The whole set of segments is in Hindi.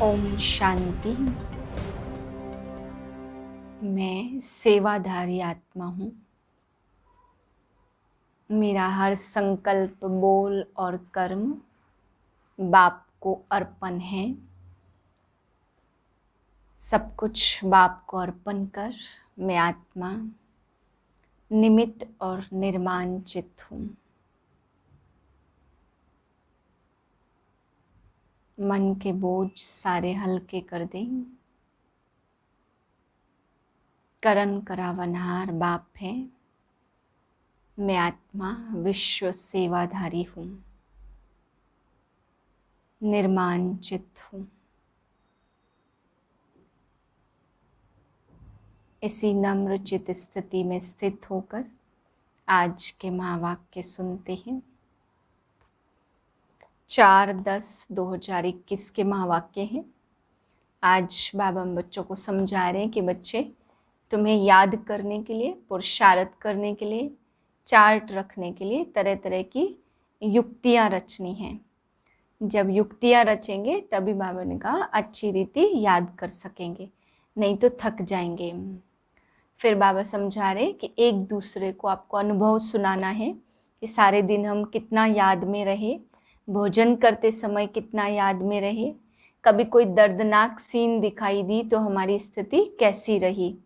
ओम शांति। मैं सेवाधारी आत्मा हूँ। मेरा हर संकल्प, बोल और कर्म बाप को अर्पण है। सब कुछ बाप को अर्पण कर मैं आत्मा निमित्त और निर्माण चित्त हूँ। मन के बोझ सारे हल्के कर दें। करण करावनहार बाप है। मैं आत्मा विश्व सेवाधारी हूँ, निर्माण चित्त हूँ। इसी नम्र चित स्थिति में स्थित होकर आज के महावाक्य सुनते हैं। 4/10/2021 के महावाक्य हैं। आज बाबा हम बच्चों को समझा रहे हैं कि बच्चे, तुम्हें याद करने के लिए, पुरुषार्थ करने के लिए, चार्ट रखने के लिए तरह तरह की युक्तियाँ रचनी हैं। जब युक्तियाँ रचेंगे तभी बाबा ने कहा अच्छी रीति याद कर सकेंगे, नहीं तो थक जाएंगे। फिर बाबा समझा रहे कि एक दूसरे को आपको अनुभव सुनाना है कि सारे दिन हम कितना याद में रहे, भोजन करते समय कितना याद में रहे, कभी कोई दर्दनाक सीन दिखाई दी तो हमारी स्थिति कैसी रही।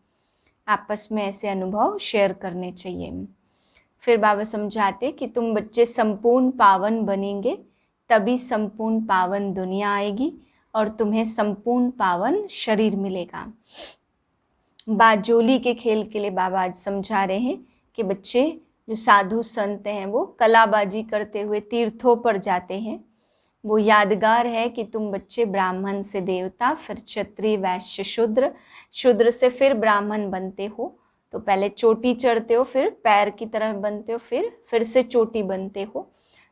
आपस में ऐसे अनुभव शेयर करने चाहिए। फिर बाबा समझाते कि तुम बच्चे संपूर्ण पावन बनेंगे तभी संपूर्ण पावन दुनिया आएगी और तुम्हें संपूर्ण पावन शरीर मिलेगा। बाजोली के खेल के लिए बाबा आज समझा रहे हैं कि बच्चे, जो साधु संत हैं वो कलाबाजी करते हुए तीर्थों पर जाते हैं। वो यादगार है कि तुम बच्चे ब्राह्मण से देवता, फिर क्षत्रिय, वैश्य, शूद्र, शूद्र से फिर ब्राह्मण बनते हो। तो पहले चोटी चढ़ते हो, फिर पैर की तरह बनते हो, फिर से चोटी बनते हो।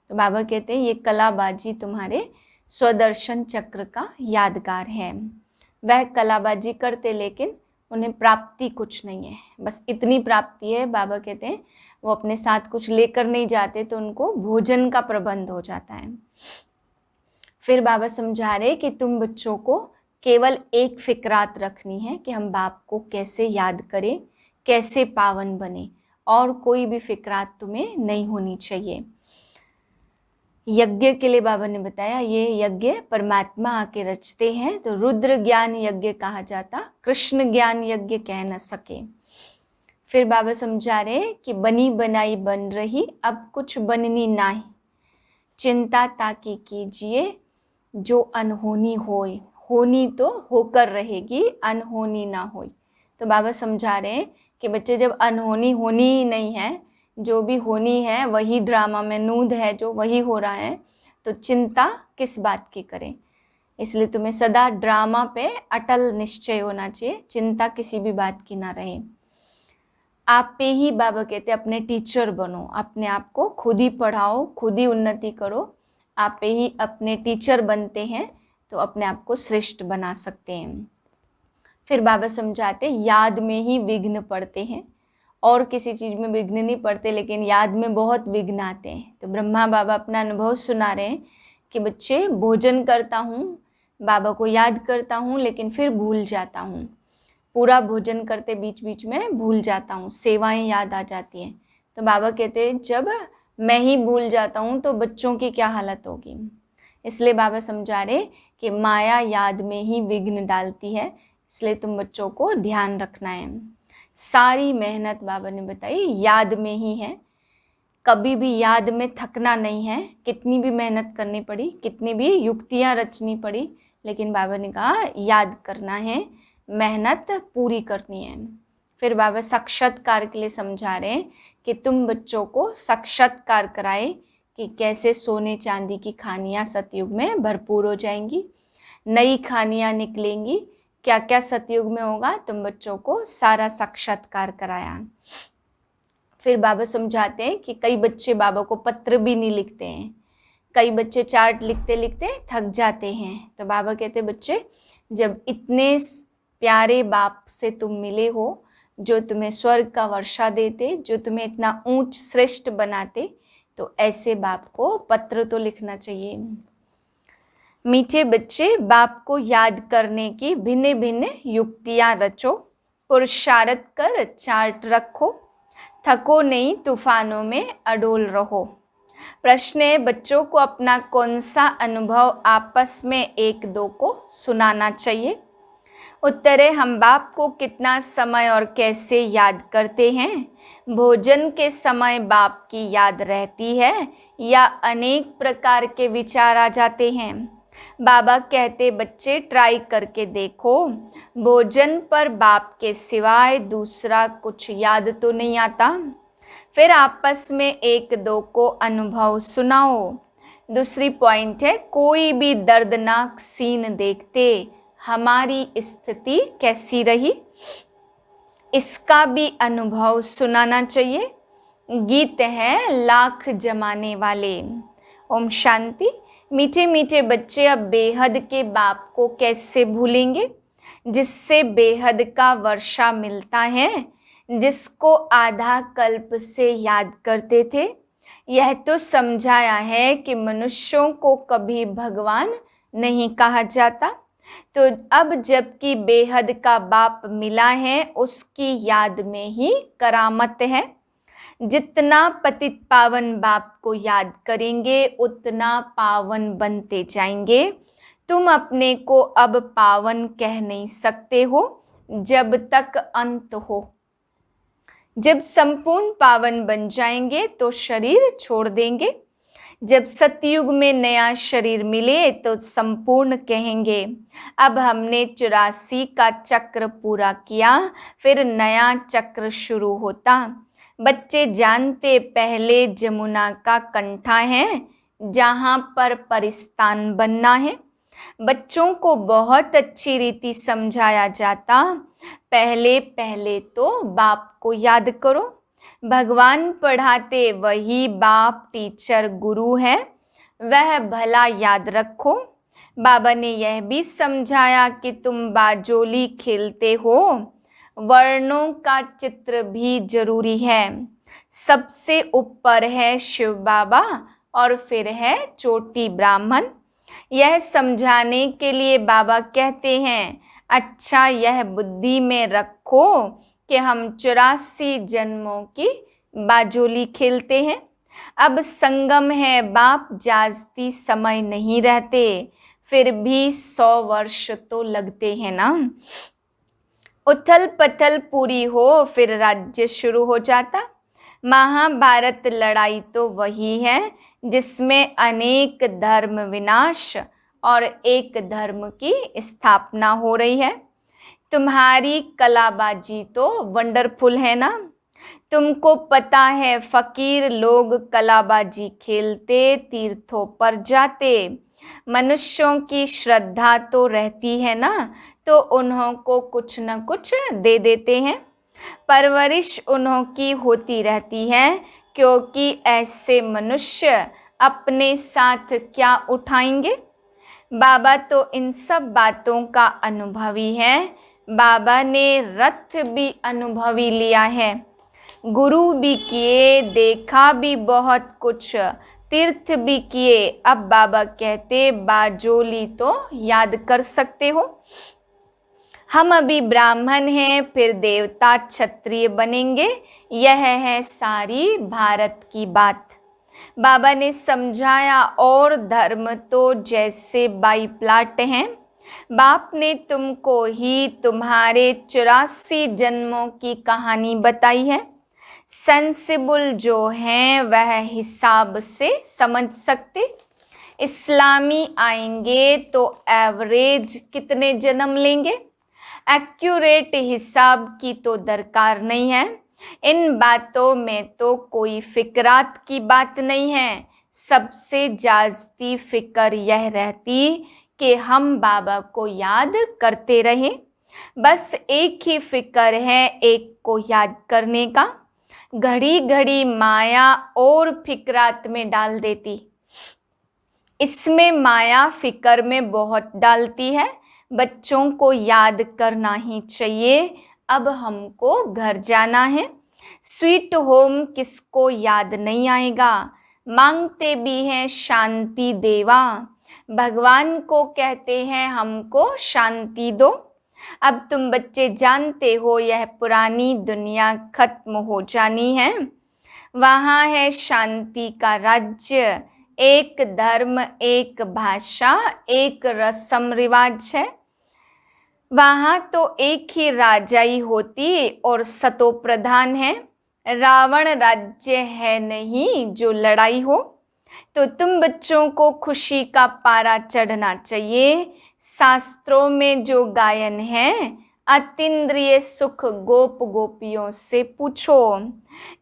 तो बाबा कहते हैं ये कलाबाजी तुम्हारे स्वदर्शन चक्र का यादगार है। वह कलाबाजी करते लेकिन उन्हें प्राप्ति कुछ नहीं है, बस इतनी प्राप्ति है। बाबा कहते हैं वो अपने साथ कुछ लेकर नहीं जाते तो उनको भोजन का प्रबंध हो जाता है। फिर बाबा समझा रहे कि तुम बच्चों को केवल एक फिक्रात रखनी है कि हम बाप को कैसे याद करें, कैसे पावन बने, और कोई भी फिक्रात तुम्हें नहीं होनी चाहिए। यज्ञ के लिए बाबा ने बताया ये यज्ञ परमात्मा आके रचते हैं, तो रुद्र ज्ञान यज्ञ कहा जाता, कृष्ण ज्ञान यज्ञ कह न सके। फिर बाबा समझा रहे कि बनी बनाई बन रही, अब कुछ बननी नाही, चिंता ताकि कीजिए जो अनहोनी होए, होनी तो होकर रहेगी, अनहोनी ना होए। तो बाबा समझा रहे हैं कि बच्चे, जब अनहोनी होनी ही नहीं है, जो भी होनी है वही ड्रामा में नूद है, जो वही हो रहा है, तो चिंता किस बात की करें। इसलिए तुम्हें सदा ड्रामा पे अटल निश्चय होना चाहिए, चिंता किसी भी बात की ना रहे। आप पे ही बाबा कहते अपने टीचर बनो, अपने आप को खुद ही पढ़ाओ, खुद ही उन्नति करो। आप पे ही अपने टीचर बनते हैं तो अपने आप को श्रेष्ठ बना सकते हैं। फिर बाबा समझाते याद में ही विघ्न पड़ते हैं, और किसी चीज़ में विघ्न नहीं पड़ते, लेकिन याद में बहुत विघ्न आते हैं। तो ब्रह्मा बाबा अपना अनुभव सुना रहे हैं कि बच्चे, भोजन करता हूँ, बाबा को याद करता हूँ, लेकिन फिर भूल जाता हूँ। पूरा भोजन करते बीच बीच में भूल जाता हूँ, सेवाएं याद आ जाती हैं। तो बाबा कहते हैं जब मैं ही भूल जाता हूँ तो बच्चों की क्या हालत होगी। इसलिए बाबा समझा रहे कि माया याद में ही विघ्न डालती है, इसलिए तुम बच्चों को ध्यान रखना है। सारी मेहनत बाबा ने बताई याद में ही है, कभी भी याद में थकना नहीं है। कितनी भी मेहनत करनी पड़ी, कितनी भी युक्तियाँ रचनी पड़ी, लेकिन बाबा ने कहा याद करना है, मेहनत पूरी करनी है। फिर बाबा साक्षात्कार के लिए समझा रहे हैं कि तुम बच्चों को साक्षात्कार कराए कि कैसे सोने चांदी की खानियाँ सतयुग में भरपूर हो जाएंगी, नई खानियाँ निकलेंगी, क्या क्या सतयुग में होगा, तुम बच्चों को सारा साक्षात्कार कराया। फिर बाबा समझाते हैं कि कई बच्चे बाबा को पत्र भी नहीं लिखते हैं, कई बच्चे चार्ट लिखते लिखते थक जाते हैं। तो बाबा कहते बच्चे, जब इतने प्यारे बाप से तुम मिले हो, जो तुम्हें स्वर्ग का वर्षा देते, जो तुम्हें इतना ऊंच श्रेष्ठ बनाते, तो ऐसे बाप को पत्र तो लिखना चाहिए। मीठे बच्चे, बाप को याद करने की भिन्न भिन्न युक्तियां रचो, पुरुषार्थ कर चार्ट रखो, थको नहीं, तूफानों में अडोल रहो। प्रश्न है, बच्चों को अपना कौन सा अनुभव आपस में एक दो को सुनाना चाहिए। उत्तर है, हम बाप को कितना समय और कैसे याद करते हैं। भोजन के समय बाप की याद रहती है या अनेक प्रकार के विचार आ जाते हैं। बाबा कहते, बच्चे ट्राई करके देखो, भोजन पर बाप के सिवाय दूसरा कुछ याद तो नहीं आता। फिर आपस में एक दो को अनुभव सुनाओ। दूसरी पॉइंट है, कोई भी दर्दनाक सीन देखते हमारी स्थिति कैसी रही, इसका भी अनुभव सुनाना चाहिए। गीत है लाख जमाने वाले। ओम शांति। मीठे मीठे बच्चे, अब बेहद के बाप को कैसे भूलेंगे, जिससे बेहद का वर्षा मिलता है, जिसको आधा कल्प से याद करते थे। यह तो समझाया है कि मनुष्यों को कभी भगवान नहीं कहा जाता। तो अब जबकि बेहद का बाप मिला है, उसकी याद में ही करामत है। जितना पतित पावन बाप को याद करेंगे उतना पावन बनते जाएंगे। तुम अपने को अब पावन कह नहीं सकते हो जब तक अंत हो। जब संपूर्ण पावन बन जाएंगे तो शरीर छोड़ देंगे। जब सतयुग में नया शरीर मिले तो संपूर्ण कहेंगे, अब हमने 84 का चक्र पूरा किया, फिर नया चक्र शुरू होता। बच्चे जानते, पहले जमुना का कंठा है जहाँ पर परिस्तान बनना है। बच्चों को बहुत अच्छी रीति समझाया जाता, पहले पहले तो बाप को याद करो। भगवान पढ़ाते, वही बाप टीचर गुरु है, वह भला याद रखो। बाबा ने यह भी समझाया कि तुम बाजोली खेलते हो, वर्णों का चित्र भी जरूरी है। सबसे ऊपर है शिव बाबा और फिर है चोटी ब्राह्मण। यह समझाने के लिए बाबा कहते हैं, अच्छा यह बुद्धि में रखो कि हम 84 जन्मों की बाजोली खेलते हैं। अब संगम है बाप, जास्ती समय नहीं रहते, फिर भी 100 वर्ष तो लगते हैं ना। उथल पथल पूरी हो फिर राज्य शुरू हो जाता। महाभारत लड़ाई तो वही है जिसमें अनेक धर्म विनाश और एक धर्म की स्थापना हो रही है। तुम्हारी कलाबाजी तो वंडरफुल है ना। तुमको पता है फकीर लोग कलाबाजी खेलते, तीर्थों पर जाते। मनुष्यों की श्रद्धा तो रहती है ना, तो उन्हों को कुछ न कुछ दे देते हैं। परवरिश उन्हों की होती रहती है, क्योंकि ऐसे मनुष्य अपने साथ क्या उठाएंगे। बाबा तो इन सब बातों का अनुभवी है। बाबा ने रथ भी अनुभवी लिया है, गुरु भी किए, देखा भी बहुत कुछ, तीर्थ भी किए। अब बाबा कहते, बाजोली तो याद कर सकते हो। हम अभी ब्राह्मण हैं, फिर देवता क्षत्रिय बनेंगे। यह है सारी भारत की बात। बाबा ने समझाया, और धर्म तो जैसे बाई प्लाट हैं। बाप ने तुमको ही तुम्हारे 84 जन्मों की कहानी बताई है। सेंसिबल जो हैं वह हिसाब से समझ सकते। इस्लामी आएंगे तो एवरेज कितने जन्म लेंगे, एक्यूरेट हिसाब की तो दरकार नहीं है। इन बातों में तो कोई फिक्रात की बात नहीं है। सबसे जास्ती फिक्र यह रहती कि हम बाबा को याद करते रहें। बस एक ही फिक्र है, एक को याद करने का। घड़ी घड़ी माया और फिक्रात में डाल देती। इसमें माया फिक्र में बहुत डालती है। बच्चों को याद करना ही चाहिए, अब हमको घर जाना है। स्वीट होम किसको याद नहीं आएगा। मांगते भी हैं शांति देवा, भगवान को कहते हैं हमको शांति दो। अब तुम बच्चे जानते हो यह पुरानी दुनिया खत्म हो जानी है। वहाँ है शांति का राज्य, एक धर्म, एक भाषा, एक रस्म रिवाज है। वहाँ तो एक ही राजाई होती और सतो प्रधान है। रावण राज्य है नहीं जो लड़ाई हो। तो तुम बच्चों को खुशी का पारा चढ़ना चाहिए। शास्त्रों में जो गायन है, अतीन्द्रिय सुख गोप गोपियों से पूछो।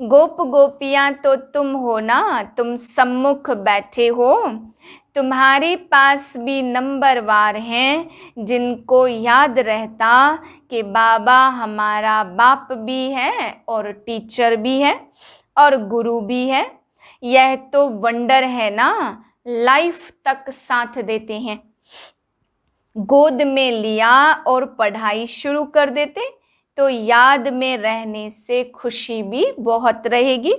गोप गोपियां तो तुम हो ना, तुम सम्मुख बैठे हो। तुम्हारे पास भी नंबरवार हैं जिनको याद रहता कि बाबा हमारा बाप भी है और टीचर भी है और गुरु भी है। यह तो वंडर है ना, लाइफ तक साथ देते हैं। गोद में लिया और पढ़ाई शुरू कर देते तो याद में रहने से खुशी भी बहुत रहेगी,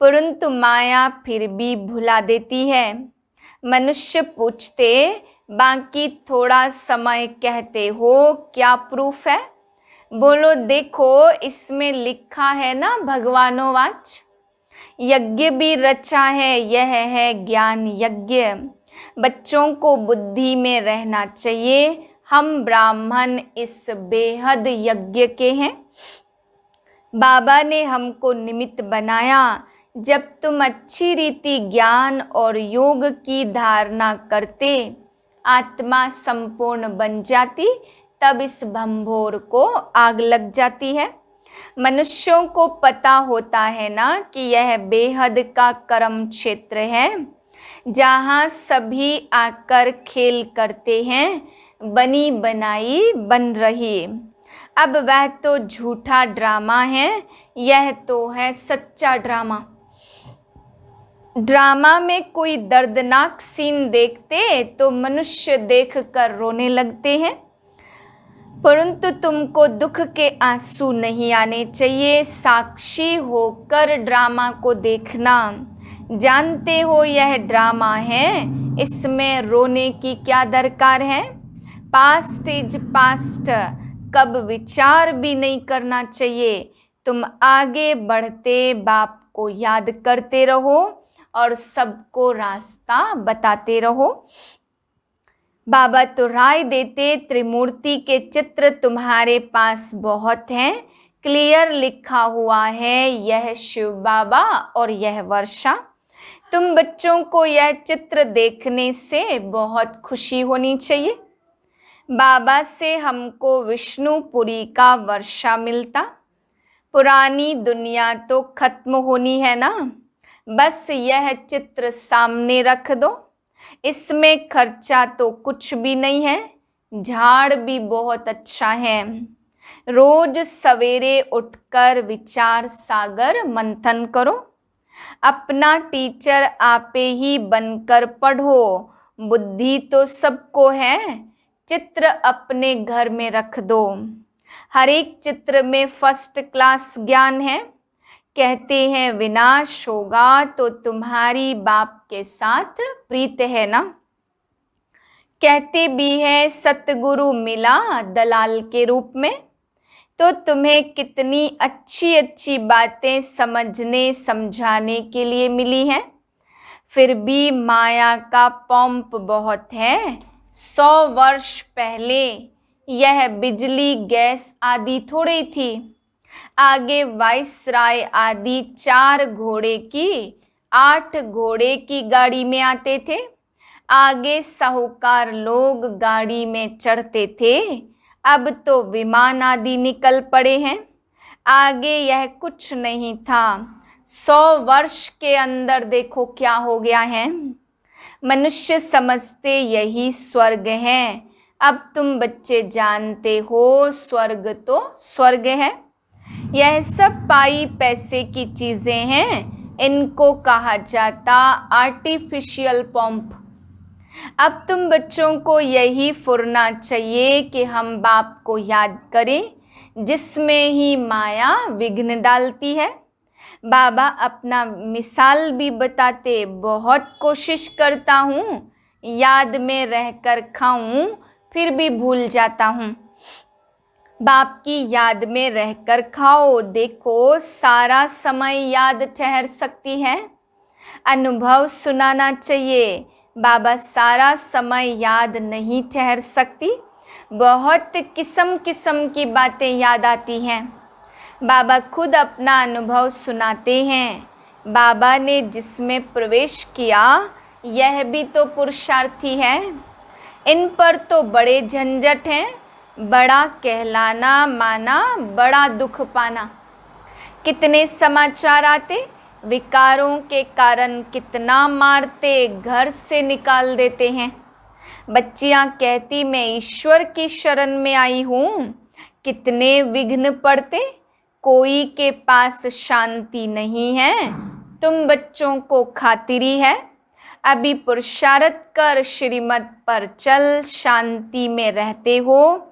परंतु माया फिर भी भुला देती है। मनुष्य पूछते, बाकी थोड़ा समय कहते हो, क्या प्रूफ है? बोलो देखो, इसमें लिखा है ना भगवानोवाच। यज्ञ भी रचा है, यह है ज्ञान यज्ञ। बच्चों को बुद्धि में रहना चाहिए, हम ब्राह्मण इस बेहद यज्ञ के हैं। बाबा ने हमको निमित्त बनाया। जब तुम अच्छी रीति ज्ञान और योग की धारणा करते, आत्मा संपूर्ण बन जाती, तब इस भंभोर को आग लग जाती है। मनुष्यों को पता होता है ना कि यह बेहद का कर्म क्षेत्र है, जहाँ सभी आकर खेल करते हैं, बनी बनाई बन रही। अब वह तो झूठा ड्रामा है, यह तो है सच्चा ड्रामा। ड्रामा में कोई दर्दनाक सीन देखते तो मनुष्य देखकर रोने लगते हैं, परंतु तुमको दुख के आंसू नहीं आने चाहिए। साक्षी होकर ड्रामा को देखना। जानते हो यह ड्रामा है, इसमें रोने की क्या दरकार है? पास्ट इज पास्ट, कब विचार भी नहीं करना चाहिए। तुम आगे बढ़ते बाप को याद करते रहो और सबको रास्ता बताते रहो। बाबा तो राय देते, त्रिमूर्ति के चित्र तुम्हारे पास बहुत हैं। क्लियर लिखा हुआ है, यह शिव बाबा और यह वर्षा। तुम बच्चों को यह चित्र देखने से बहुत खुशी होनी चाहिए। बाबा से हमको विष्णुपुरी का वर्षा मिलता। पुरानी दुनिया तो खत्म होनी है ना, बस यह चित्र सामने रख दो। इसमें खर्चा तो कुछ भी नहीं है, झाड़ भी बहुत अच्छा है। रोज सवेरे उठकर विचार सागर मंथन करो। अपना टीचर आपे ही बनकर पढ़ो। बुद्धि तो सबको है, चित्र अपने घर में रख दो। हर एक चित्र में फर्स्ट क्लास ज्ञान है। कहते हैं विनाश होगा तो तुम्हारी बाप के साथ प्रीत है ना। कहते भी है सतगुरु मिला दलाल के रूप में। तो तुम्हें कितनी अच्छी अच्छी बातें समझने समझाने के लिए मिली हैं, फिर भी माया का पंप बहुत है। 100 वर्ष पहले यह बिजली गैस आदि थोड़ी थी। आगे वाइसराय आदि 4 घोड़े की 8 घोड़े की गाड़ी में आते थे। आगे साहूकार लोग गाड़ी में चढ़ते थे। अब तो विमान आदि निकल पड़े हैं। आगे यह कुछ नहीं था। 100 वर्ष के अंदर देखो क्या हो गया है। मनुष्य समझते यही स्वर्ग है। अब तुम बच्चे जानते हो स्वर्ग तो स्वर्ग है। यह सब पाई पैसे की चीजें हैं, इनको कहा जाता आर्टिफिशियल पंप। अब तुम बच्चों को यही फुरना चाहिए कि हम बाप को याद करें, जिसमें ही माया विघ्न डालती है। बाबा अपना मिसाल भी बताते, बहुत कोशिश करता हूँ याद में रहकर खाऊं फिर भी भूल जाता हूँ। बाप की याद में रहकर खाओ, देखो सारा समय याद ठहर सकती है। अनुभव सुनाना चाहिए, बाबा सारा समय याद नहीं ठहर सकती, बहुत किस्म किस्म की बातें याद आती हैं। बाबा खुद अपना अनुभव सुनाते हैं। बाबा ने जिसमें प्रवेश किया यह भी तो पुरुषार्थी है। इन पर तो बड़े झंझट हैं, बड़ा कहलाना माना, बड़ा दुख पाना। कितने समाचार आते, विकारों के कारण कितना मारते, घर से निकाल देते हैं। बच्चियां कहती मैं ईश्वर की शरण में आई हूँ, कितने विघ्न पड़ते, कोई के पास शांति नहीं है। तुम बच्चों को खातिरी है, अभी पुरुषार्थ कर श्रीमत पर चल, शांति में रहते हो।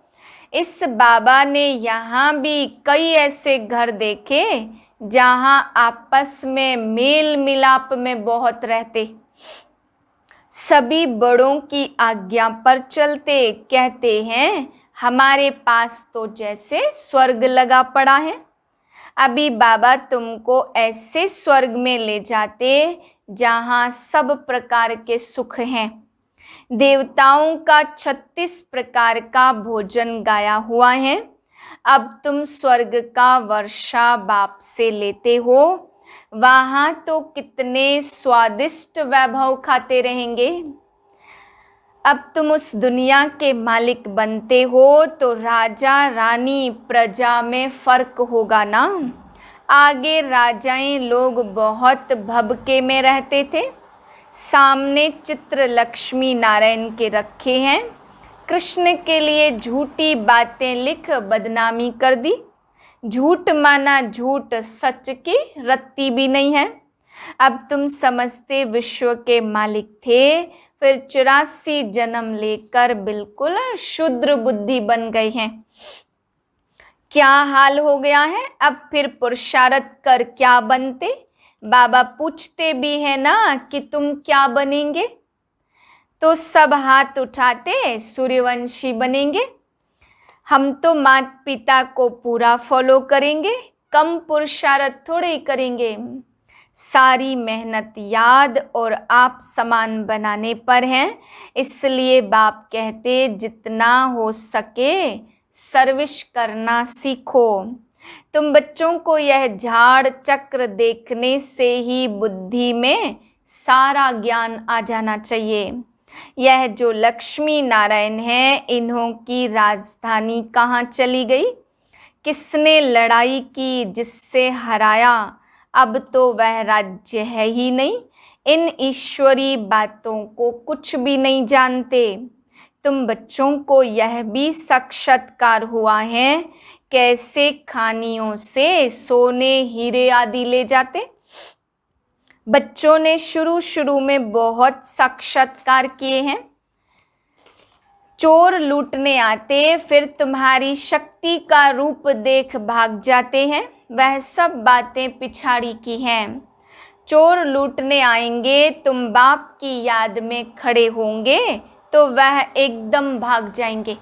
इस बाबा ने यहाँ भी कई ऐसे घर देखे जहाँ आपस में मेल मिलाप में बहुत रहते, सभी बड़ों की आज्ञा पर चलते, कहते हैं हमारे पास तो जैसे स्वर्ग लगा पड़ा है। अभी बाबा तुमको ऐसे स्वर्ग में ले जाते जहाँ सब प्रकार के सुख हैं। देवताओं का 36 प्रकार का भोजन गाया हुआ है। अब तुम स्वर्ग का वर्षा बाप से लेते हो, वहाँ तो कितने स्वादिष्ट वैभव खाते रहेंगे। अब तुम उस दुनिया के मालिक बनते हो तो राजा रानी प्रजा में फर्क होगा ना। आगे राजाएं लोग बहुत भभके में रहते थे, सामने चित्र लक्ष्मी नारायण के रखे हैं। कृष्ण के लिए झूठी बातें लिख बदनामी कर दी, झूठ माना झूठ सच की रत्ती भी नहीं है। अब तुम समझते विश्व के मालिक थे, फिर 84 जन्म लेकर बिल्कुल शुद्र बुद्धि बन गए हैं। क्या हाल हो गया है, अब फिर पुरुषार्थ कर क्या बनते। बाबा पूछते भी है ना कि तुम क्या बनेंगे, तो सब हाथ उठाते सूर्यवंशी बनेंगे। हम तो माता पिता को पूरा फॉलो करेंगे, कम पुरुषार्थ थोड़े ही करेंगे। सारी मेहनत याद और आप समान बनाने पर है, इसलिए बाप कहते जितना हो सके सर्विस करना सीखो। तुम बच्चों को यह झाड़ चक्र देखने से ही बुद्धि में सारा ज्ञान आ जाना चाहिए। यह जो लक्ष्मी नारायण है, इन्हों की राजधानी कहाँ चली गई, किसने लड़ाई की जिससे हराया, अब तो वह राज्य है ही नहीं। इन ईश्वरी बातों को कुछ भी नहीं जानते। तुम बच्चों को यह भी साक्षात्कार हुआ है, कैसे खानियों से सोने हीरे आदि ले जाते। बच्चों ने शुरू में बहुत साक्षात्कार किए हैं। चोर लूटने आते, फिर तुम्हारी शक्ति का रूप देख भाग जाते हैं, वह सब बातें पिछाड़ी की हैं। चोर लूटने आएंगे, तुम बाप की याद में खड़े होंगे तो वह एकदम भाग जाएंगे।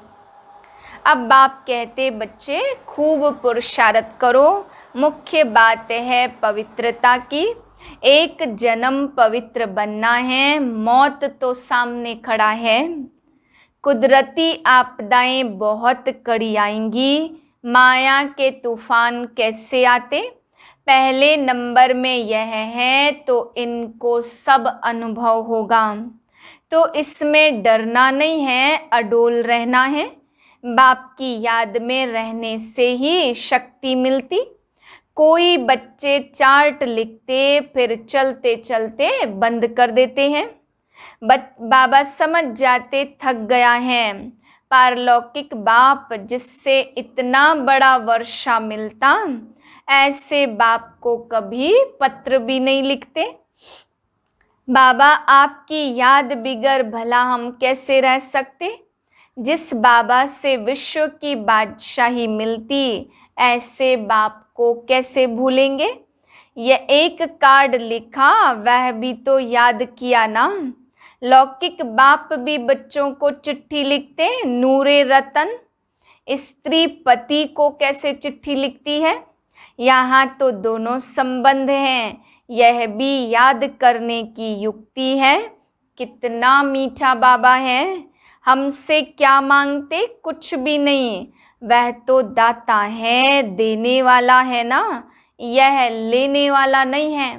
अब बाप कहते बच्चे खूब पुरुषार्थ करो, मुख्य बात है पवित्रता की। एक जन्म पवित्र बनना है, मौत तो सामने खड़ा है। कुदरती आपदाएं बहुत कड़ी आएंगी, माया के तूफान कैसे आते। पहले नंबर में यह है तो इनको सब अनुभव होगा, तो इसमें डरना नहीं है, अडोल रहना है। बाप की याद में रहने से ही शक्ति मिलती। कोई बच्चे चार्ट लिखते फिर चलते चलते बंद कर देते हैं। बाबा समझ जाते थक गया है। पारलौकिक बाप जिससे इतना बड़ा वर्षा मिलता, ऐसे बाप को कभी पत्र भी नहीं लिखते। बाबा आपकी याद बिगर भला हम कैसे रह सकते। जिस बाबा से विश्व की बादशाही मिलती, ऐसे बाप को कैसे भूलेंगे। यह एक कार्ड लिखा, वह भी तो याद किया ना। लौकिक बाप भी बच्चों को चिट्ठी लिखते, नूरे रतन। स्त्री पति को कैसे चिट्ठी लिखती है? यहाँ तो दोनों संबंध हैं, यह भी याद करने की युक्ति है। कितना मीठा बाबा है। हमसे क्या मांगते? कुछ भी नहीं, वह तो दाता है, देने वाला है ना, यह लेने वाला नहीं है।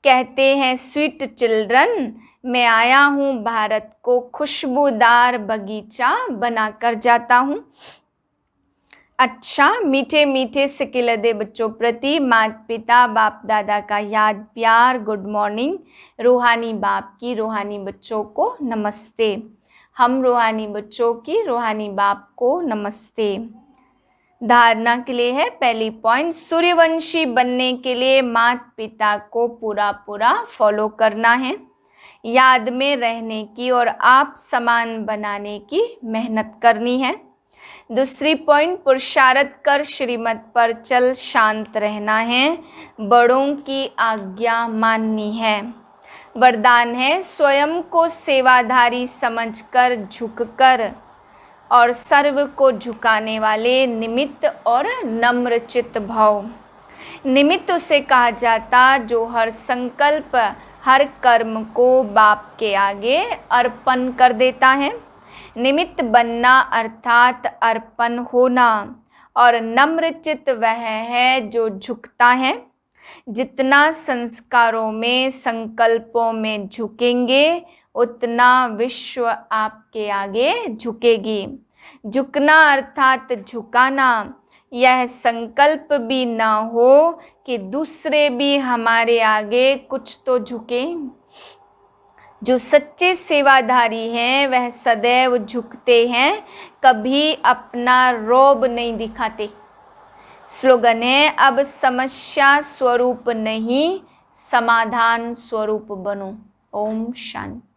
कहते हैं स्वीट चिल्ड्रन, मैं आया हूँ भारत को खुशबूदार बगीचा बनाकर जाता हूँ। अच्छा, मीठे मीठे सिकिलदे बच्चों प्रति माता पिता बाप दादा का याद प्यार, गुड मॉर्निंग। रूहानी बाप की रूहानी बच्चों को नमस्ते। हम रूहानी बच्चों की रूहानी बाप को नमस्ते। धारणा के लिए है पहली पॉइंट, सूर्यवंशी बनने के लिए माता पिता को पूरा पूरा फॉलो करना है, याद में रहने की और आप समान बनाने की मेहनत करनी है। दूसरी पॉइंट, पुरुषार्थ कर श्रीमत पर चल शांत रहना है, बड़ों की आज्ञा माननी है। वरदान है स्वयं को सेवाधारी समझकर झुककर और सर्व को झुकाने वाले निमित्त और नम्र चित्त भाव। निमित्त उसे कहा जाता जो हर संकल्प हर कर्म को बाप के आगे अर्पण कर देता है। निमित्त बनना अर्थात अर्पण होना, और नम्र चित्त वह है जो झुकता है। जितना संस्कारों में संकल्पों में झुकेंगे उतना विश्व आपके आगे झुकेगी। झुकना अर्थात झुकाना, यह संकल्प भी ना हो कि दूसरे भी हमारे आगे कुछ तो झुके। जो सच्चे सेवाधारी हैं वह सदैव झुकते हैं, कभी अपना रोब नहीं दिखाते। स्लोगन है, अब समस्या स्वरूप नहीं समाधान स्वरूप बनो। ओम शांति।